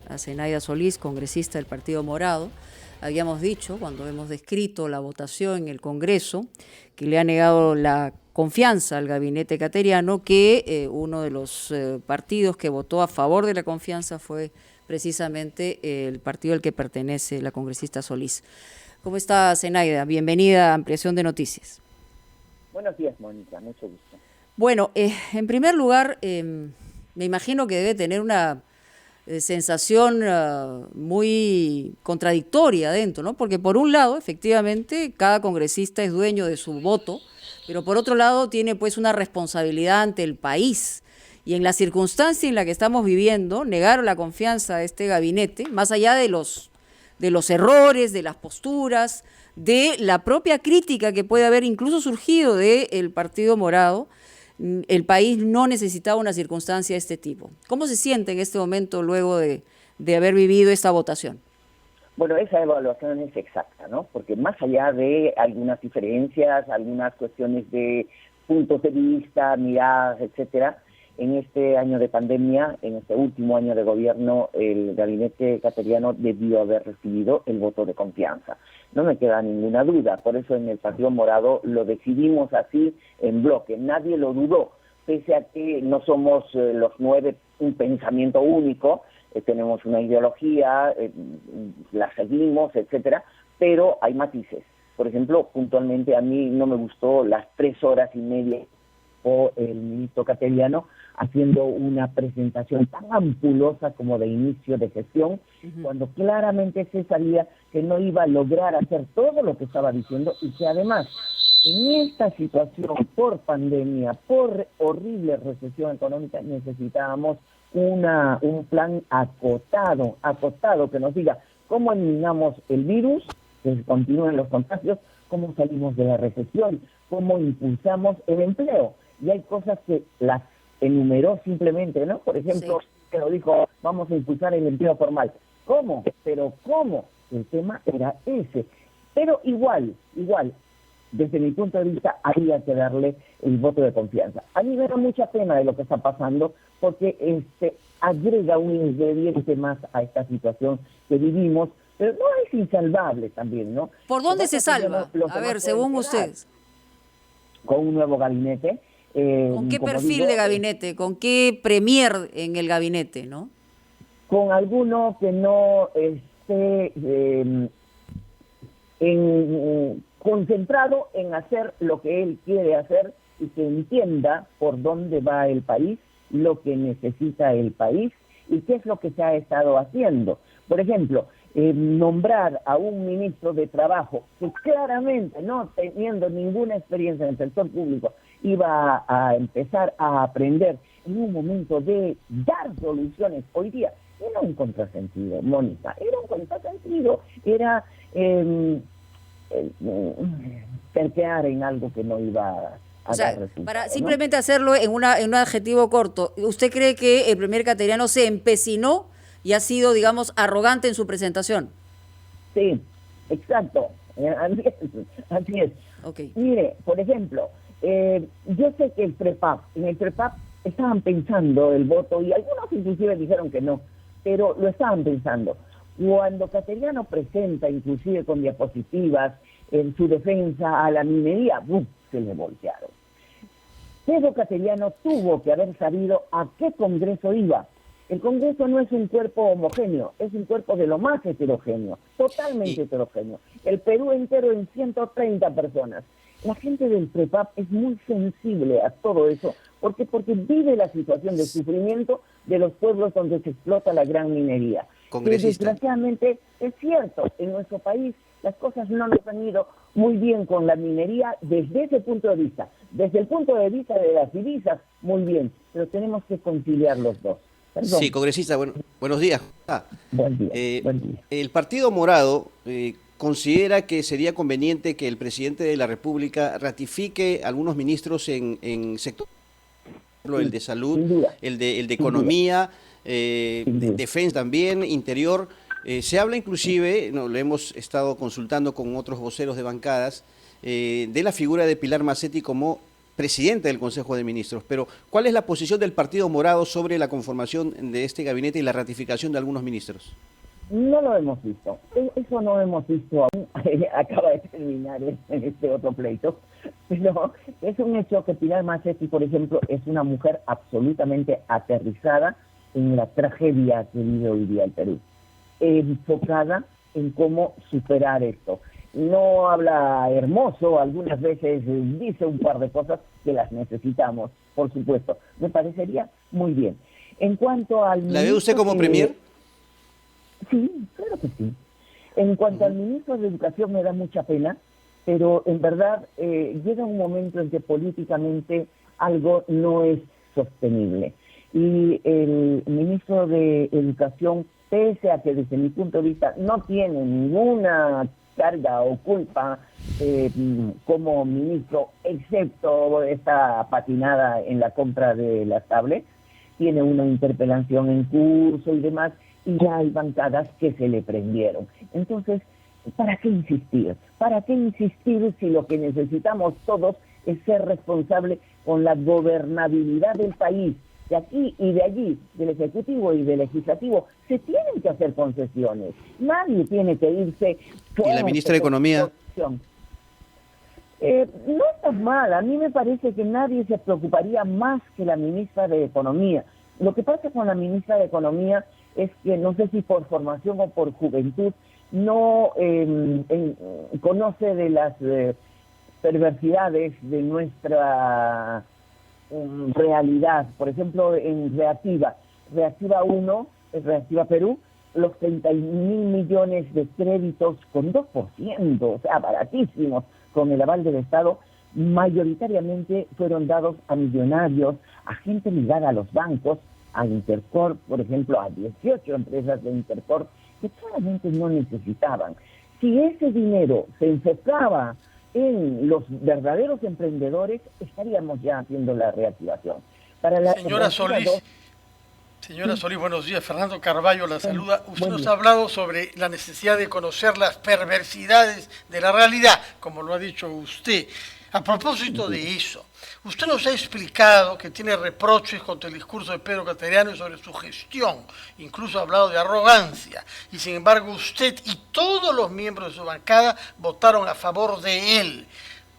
A Zenaida Solís, congresista del Partido Morado. Habíamos dicho, cuando hemos descrito la votación en el Congreso, que le ha negado la confianza al gabinete cateriano, que uno de los partidos que votó a favor de la confianza fue precisamente el partido al que pertenece la congresista Solís. ¿Cómo está, Zenaida? Bienvenida a Ampliación de Noticias. Buenos días, Mónica, mucho gusto. Bueno, en primer lugar, me imagino que debe tener una sensación muy contradictoria adentro, ¿no? Porque por un lado, efectivamente, cada congresista es dueño de su voto, pero por otro lado tiene pues una responsabilidad ante el país. Y en la circunstancia en la que estamos viviendo, negar la confianza de este gabinete, más allá de los errores, de las posturas, de la propia crítica que puede haber incluso surgido del Partido Morado, el país no necesitaba una circunstancia de este tipo. ¿Cómo se siente en este momento luego de haber vivido esta votación? Bueno, esa evaluación es exacta, ¿no? Porque más allá de algunas diferencias, algunas cuestiones de puntos de vista, miradas, etcétera, en este año de pandemia, en este último año de gobierno, el gabinete cateriano debió haber recibido el voto de confianza. No me queda ninguna duda, por eso en el Partido Morado lo decidimos así en bloque, nadie lo dudó, pese a que no somos los 9 un pensamiento único, tenemos una ideología, la seguimos, etcétera, pero hay matices. Por ejemplo, puntualmente a mí no me gustó las 3 horas y media o el ministro cateriano haciendo una presentación tan ampulosa como de inicio de gestión, cuando claramente se sabía que no iba a lograr hacer todo lo que estaba diciendo y que además en esta situación por pandemia, por horrible recesión económica, necesitábamos un plan acotado que nos diga cómo eliminamos el virus, que continúen los contagios, cómo salimos de la recesión, cómo impulsamos el empleo. Y hay cosas que las enumeró simplemente, ¿no? Por ejemplo, que lo dijo, vamos a impulsar el empleo formal. ¿Cómo? ¿Pero cómo? El tema era ese. Pero igual, desde mi punto de vista, había que darle el voto de confianza. A mí me da mucha pena de lo que está pasando, porque agrega un ingrediente más a esta situación que vivimos, pero no es insalvable también, ¿no? ¿Por dónde se salva? A ver, según ustedes. Con un nuevo gabinete. ¿Con qué perfil de gabinete? ¿Con qué premier en el gabinete, no? Con alguno que no esté concentrado en hacer lo que él quiere hacer y que entienda por dónde va el país, lo que necesita el país y qué es lo que se ha estado haciendo. Por ejemplo, nombrar a un ministro de Trabajo que claramente, no teniendo ninguna experiencia en el sector público, iba a empezar a aprender en un momento de dar soluciones. Hoy día era un contrasentido, Mónica, era un contrasentido, era terquear en algo que no iba a dar resultado, para simplemente hacerlo en un adjetivo corto, ¿usted cree que el primer cateriano se empecinó y ha sido, digamos, arrogante en su presentación? Sí, exacto, así es. Okay. Mire, por ejemplo, yo sé que en el PREPAP estaban pensando el voto y algunos inclusive dijeron que no, pero lo estaban pensando. Cuando Cateriano presenta, inclusive con diapositivas, en su defensa a la minería, se le voltearon. Pedro Cateriano tuvo que haber sabido a qué Congreso iba. El Congreso no es un cuerpo homogéneo, es un cuerpo de lo más heterogéneo, totalmente heterogéneo. El Perú entero en 130 personas. La gente del PREPAP es muy sensible a todo eso. ¿Por qué? Porque vive la situación de sufrimiento de los pueblos donde se explota la gran minería. Y desgraciadamente es cierto, en nuestro país las cosas no nos han ido muy bien con la minería desde ese punto de vista. Desde el punto de vista de las divisas, muy bien, pero tenemos que conciliar los dos. Perdón. Sí, congresista, buenos días. Buen día, buen día. El Partido Morado considera que sería conveniente que el presidente de la República ratifique algunos ministros en sector, el de salud, el de economía, defensa también, interior. Se habla inclusive, lo hemos estado consultando con otros voceros de bancadas, de la figura de Pilar Mazzetti como presidente del Consejo de Ministros, pero ¿cuál es la posición del Partido Morado sobre la conformación de este gabinete y la ratificación de algunos ministros? No lo hemos visto. Eso no hemos visto aún. Acaba de terminar este otro pleito. Pero es un hecho que Pilar Macetti, por ejemplo, es una mujer absolutamente aterrizada en la tragedia que vive hoy día el Perú. Enfocada en cómo superar esto. No habla hermoso, algunas veces dice un par de cosas que las necesitamos, por supuesto. Me parecería muy bien. En cuanto al... ¿La ve usted como premier? Sí, claro que sí. En cuanto al ministro de Educación me da mucha pena, pero en verdad llega un momento en que políticamente algo no es sostenible. Y el ministro de Educación, pese a que desde mi punto de vista no tiene ninguna carga o culpa como ministro, excepto esta patinada en la compra de las tablets, tiene una interpelación en curso y demás, y ya hay bancadas que se le prendieron. Entonces, ¿para qué insistir? ¿Para qué insistir si lo que necesitamos todos es ser responsables con la gobernabilidad del país? De aquí y de allí, del Ejecutivo y del Legislativo, se tienen que hacer concesiones. Nadie tiene que irse... ¿Y la ministra de Economía? No está mal. A mí me parece que nadie se preocuparía más que la ministra de Economía. Lo que pasa con la ministra de Economía es que, no sé si por formación o por juventud, no conoce de las perversidades de nuestra realidad. Por ejemplo, en Reactiva 1, Reactiva Perú, los 30.000 millones de créditos con 2%, o sea, baratísimos, con el aval del Estado, mayoritariamente fueron dados a millonarios, a gente ligada a los bancos, a Intercorp, por ejemplo, a 18 empresas de Intercorp que claramente no necesitaban. Si ese dinero se enfocaba en los verdaderos emprendedores, estaríamos ya haciendo la reactivación. Para la Señora Solís, buenos días. Fernando Carballo la saluda. Usted nos ha hablado sobre la necesidad de conocer las perversidades de la realidad, como lo ha dicho usted. A propósito de eso, usted nos ha explicado que tiene reproches contra el discurso de Pedro Cateriano sobre su gestión, incluso ha hablado de arrogancia, y sin embargo usted y todos los miembros de su bancada votaron a favor de él.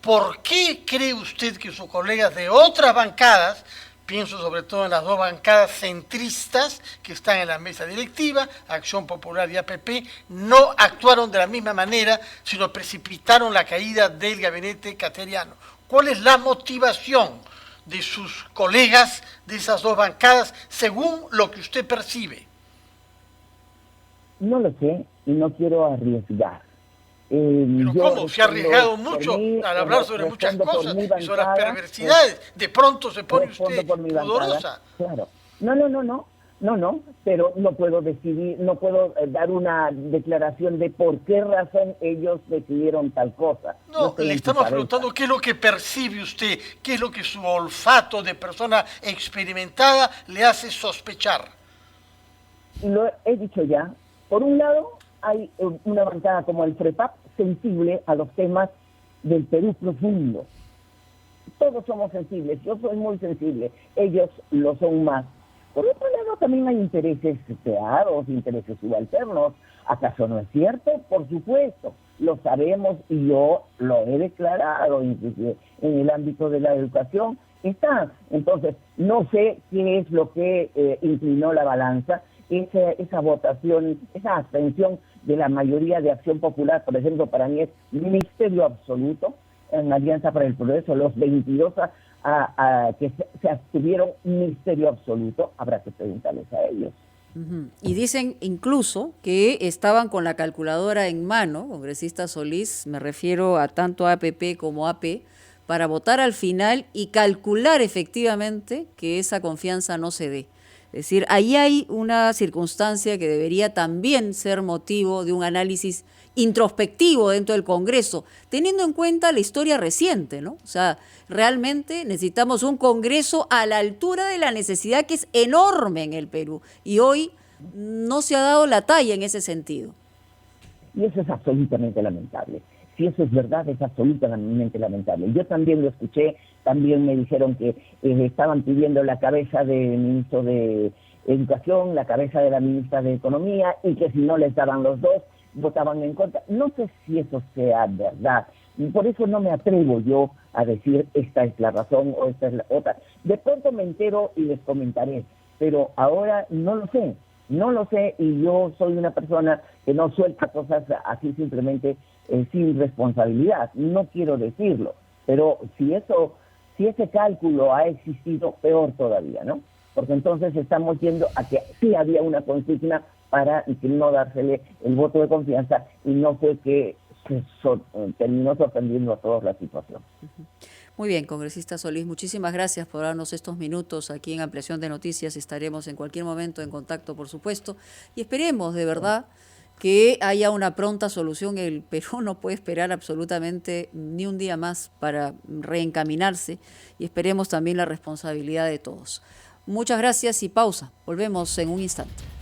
¿Por qué cree usted que sus colegas de otras bancadas, pienso sobre todo en las dos bancadas centristas que están en la mesa directiva, Acción Popular y APP, no actuaron de la misma manera, sino precipitaron la caída del gabinete cateriano? ¿Cuál es la motivación de sus colegas de esas dos bancadas según lo que usted percibe? No lo sé y no quiero arriesgar. Pero ¿cómo? Se ha arriesgado mucho al hablar sobre muchas cosas y sobre las perversidades. De pronto se pone usted pudorosa. Claro. No, pero no puedo decidir, no puedo dar una declaración de por qué razón ellos decidieron tal cosa. No, le estamos preguntando qué es lo que percibe usted, qué es lo que su olfato de persona experimentada le hace sospechar. Lo he dicho ya. Por un lado, hay una bancada como el FREPAP sensible a los temas del Perú profundo. Todos somos sensibles, yo soy muy sensible, ellos lo son más. Por otro lado, también hay intereses creados, intereses subalternos. ¿Acaso no es cierto? Por supuesto, lo sabemos y yo lo he declarado, inclusive en el ámbito de la educación está. Entonces, no sé qué es lo que inclinó la balanza, esa votación, esa abstención de la mayoría de Acción Popular, por ejemplo, para mí es misterio absoluto. En Alianza para el Progreso, los 22 que se abstuvieron, misterio absoluto, habrá que preguntarles a ellos. Y dicen incluso que estaban con la calculadora en mano, congresista Solís, me refiero a tanto APP como AP, para votar al final y calcular efectivamente que esa confianza no se dé. Es decir, ahí hay una circunstancia que debería también ser motivo de un análisis introspectivo dentro del Congreso, teniendo en cuenta la historia reciente, ¿no? O sea, realmente necesitamos un Congreso a la altura de la necesidad que es enorme en el Perú y hoy no se ha dado la talla en ese sentido. Y eso es absolutamente lamentable. si eso es verdad, es absolutamente lamentable. Yo también lo escuché, también me dijeron que estaban pidiendo la cabeza del ministro de Educación, la cabeza de la ministra de Economía, y que si no les daban los dos, votaban en contra. No sé si eso sea verdad, y por eso no me atrevo yo a decir esta es la razón o esta es la otra. De pronto me entero y les comentaré, pero ahora no lo sé, y yo soy una persona que no suelta cosas así simplemente sin responsabilidad. No quiero decirlo, pero si ese cálculo ha existido, peor todavía, ¿no? Porque entonces estamos yendo a que sí había una consigna para no dársele el voto de confianza, y no fue que terminó sorprendiendo a todos la situación. Muy bien, congresista Solís, muchísimas gracias por darnos estos minutos aquí en Ampliación de Noticias. Estaremos en cualquier momento en contacto, por supuesto, y esperemos de verdad que haya una pronta solución. El Perú no puede esperar absolutamente ni un día más para reencaminarse, y esperemos también la responsabilidad de todos. Muchas gracias y pausa. Volvemos en un instante.